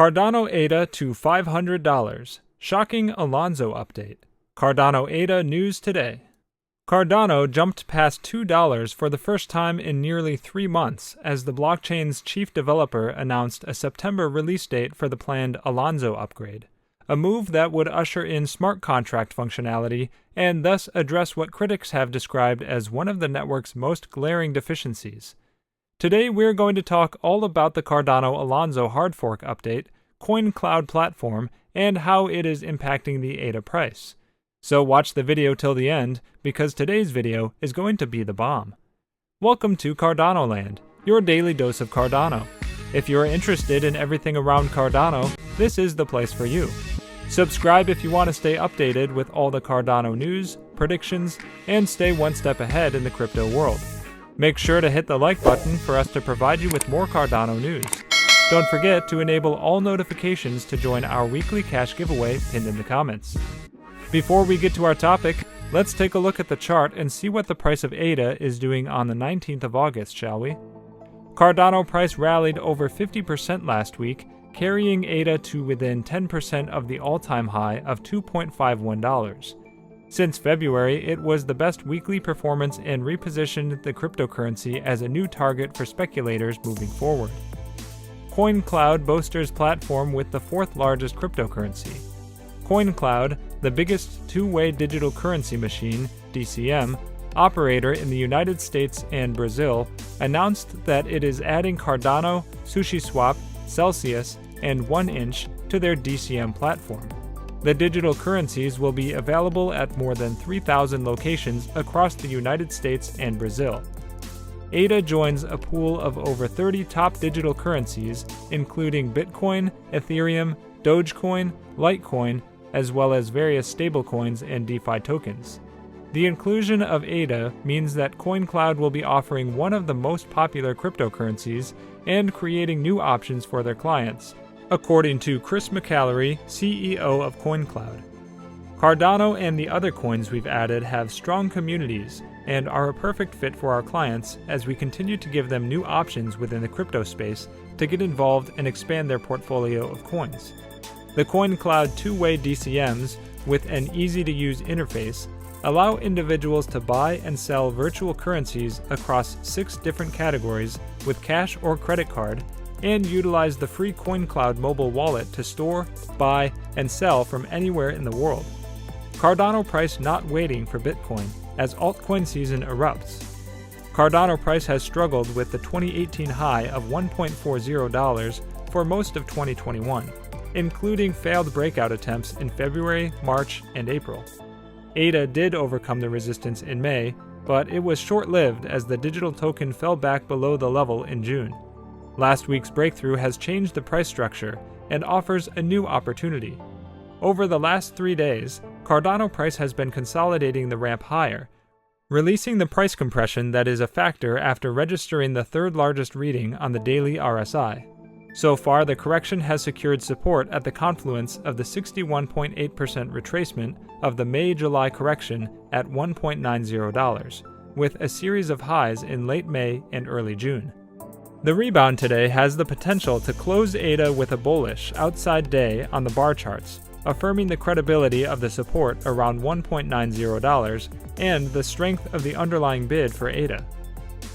Cardano ADA to $500. Shocking Alonzo update. Cardano ADA news today. Cardano jumped past $2 for the first time in nearly 3 months as the blockchain's chief developer announced a September release date for the planned Alonzo upgrade, a move that would usher in smart contract functionality and thus address what critics have described as one of the network's most glaring deficiencies. Today we're going to talk all about the Cardano Alonzo hard fork update, CoinCloud platform, and how it is impacting the ADA price. So watch the video till the end, because today's video is going to be the bomb. Welcome to Cardano Land, your daily dose of Cardano. If you're interested in everything around Cardano, this is the place for you. Subscribe if you want to stay updated with all the Cardano news, predictions, and stay one step ahead in the crypto world. Make sure to hit the like button for us to provide you with more Cardano news. Don't forget to enable all notifications to join our weekly cash giveaway pinned in the comments. Before we get to our topic, let's take a look at the chart and see what the price of ADA is doing on the 19th of August, shall we? Cardano price rallied over 50% last week, carrying ADA to within 10% of the all-time high of $2.51. Since February, it was the best weekly performance and repositioned the cryptocurrency as a new target for speculators moving forward. CoinCloud boasts platform with the fourth largest cryptocurrency. CoinCloud, the biggest two-way digital currency machine (DCM) operator in the United States and Brazil, announced that it is adding Cardano, SushiSwap, Celsius, and 1inch to their DCM platform. The digital currencies will be available at more than 3,000 locations across the United States and Brazil. ADA joins a pool of over 30 top digital currencies, including Bitcoin, Ethereum, Dogecoin, Litecoin, as well as various stablecoins and DeFi tokens. The inclusion of ADA means that CoinCloud will be offering one of the most popular cryptocurrencies and creating new options for their clients, according to Chris McAlary, CEO of CoinCloud. Cardano and the other coins we've added have strong communities and are a perfect fit for our clients as we continue to give them new options within the crypto space to get involved and expand their portfolio of coins. The CoinCloud two-way DCMs, with an easy-to-use interface, allow individuals to buy and sell virtual currencies across 6 different categories with cash or credit card, and utilize the free CoinCloud mobile wallet to store, buy, and sell from anywhere in the world. Cardano price not waiting for Bitcoin as altcoin season erupts. Cardano price has struggled with the 2018 high of $1.40 for most of 2021, including failed breakout attempts in February, March, and April. ADA did overcome the resistance in May, but it was short-lived as the digital token fell back below the level in June. Last week's breakthrough has changed the price structure and offers a new opportunity. Over the last 3 days, Cardano price has been consolidating the ramp higher, releasing the price compression that is a factor after registering the third largest reading on the daily RSI. So far, the correction has secured support at the confluence of the 61.8% retracement of the May-July correction at $1.90, with a series of highs in late May and early June. The rebound today has the potential to close ADA with a bullish outside day on the bar charts, affirming the credibility of the support around $1.90 and the strength of the underlying bid for ADA.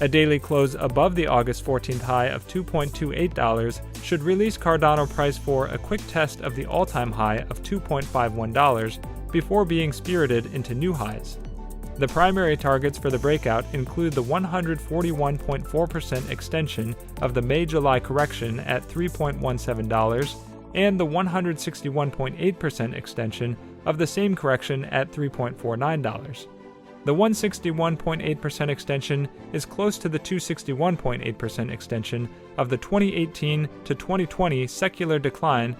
A daily close above the August 14th high of $2.28 should release Cardano price for a quick test of the all-time high of $2.51 before being spirited into new highs. The primary targets for the breakout include the 141.4% extension of the May-July correction at $3.17 and the 161.8% extension of the same correction at $3.49. The 161.8% extension is close to the 261.8% extension of the 2018 to 2020 secular decline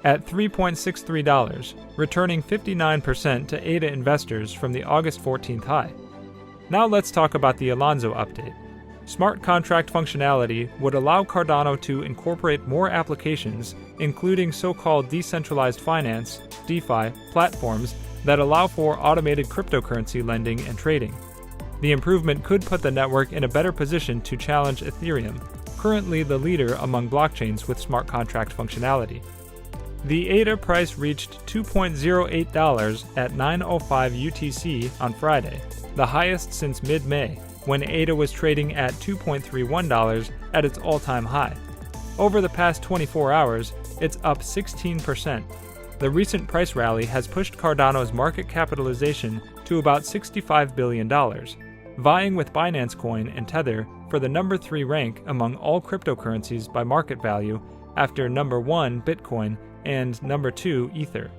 at $3.63, returning 59% to ADA investors from the August 14th high. Now let's talk about the Alonzo update. Smart contract functionality would allow Cardano to incorporate more applications, including so-called decentralized finance, DeFi, platforms that allow for automated cryptocurrency lending and trading. The improvement could put the network in a better position to challenge Ethereum, currently the leader among blockchains with smart contract functionality. The ADA price reached $2.08 at 9:05 UTC on Friday, the highest since mid-May, when ADA was trading at $2.31 at its all-time high. Over the past 24 hours, it's up 16%. The recent price rally has pushed Cardano's market capitalization to about $65 billion, vying with Binance Coin and Tether for the number 3 rank among all cryptocurrencies by market value after number 1 Bitcoin and number 2 Ether.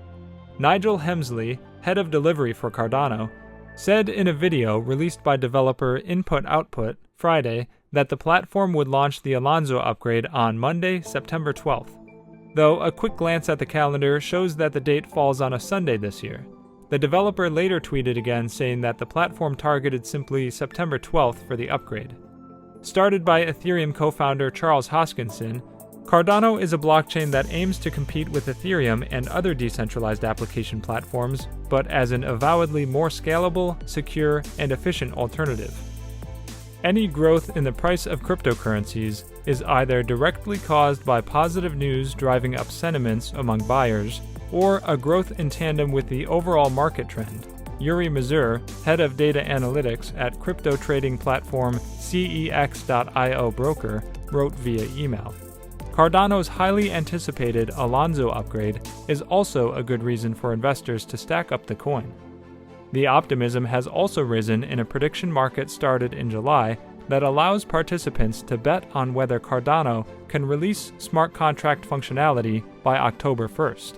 Nigel Hemsley, head of delivery for Cardano, said in a video released by developer Input Output Friday that the platform would launch the Alonzo upgrade on Monday, September 12th. Though a quick glance at the calendar shows that the date falls on a Sunday this year. The developer later tweeted again saying that the platform targeted simply September 12th for the upgrade. Started by Ethereum co-founder Charles Hoskinson, Cardano is a blockchain that aims to compete with Ethereum and other decentralized application platforms, but as an avowedly more scalable, secure, and efficient alternative. Any growth in the price of cryptocurrencies is either directly caused by positive news driving up sentiments among buyers, or a growth in tandem with the overall market trend. Yuri Mazur, head of data analytics at crypto trading platform CEX.io broker, wrote via email. Cardano's highly anticipated Alonzo upgrade is also a good reason for investors to stack up the coin. The optimism has also risen in a prediction market started in July that allows participants to bet on whether Cardano can release smart contract functionality by October 1st.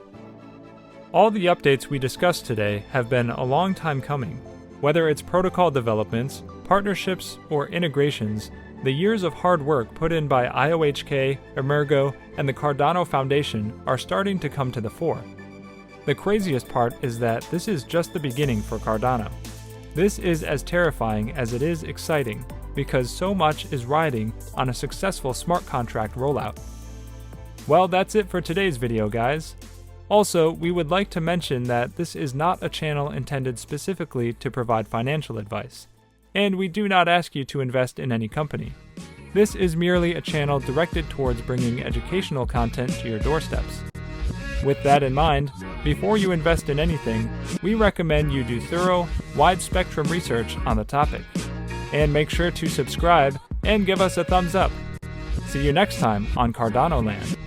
All the updates we discussed today have been a long time coming. Whether it's protocol developments, partnerships, or integrations, the years of hard work put in by IOHK, Emergo, and the Cardano Foundation are starting to come to the fore. The craziest part is that this is just the beginning for Cardano. This is as terrifying as it is exciting, because so much is riding on a successful smart contract rollout. Well, that's it for today's video, guys. Also, we would like to mention that this is not a channel intended specifically to provide financial advice, and we do not ask you to invest in any company. This is merely a channel directed towards bringing educational content to your doorsteps. With that in mind, before you invest in anything, we recommend you do thorough, wide-spectrum research on the topic. And make sure to subscribe and give us a thumbs up. See you next time on Cardano Land.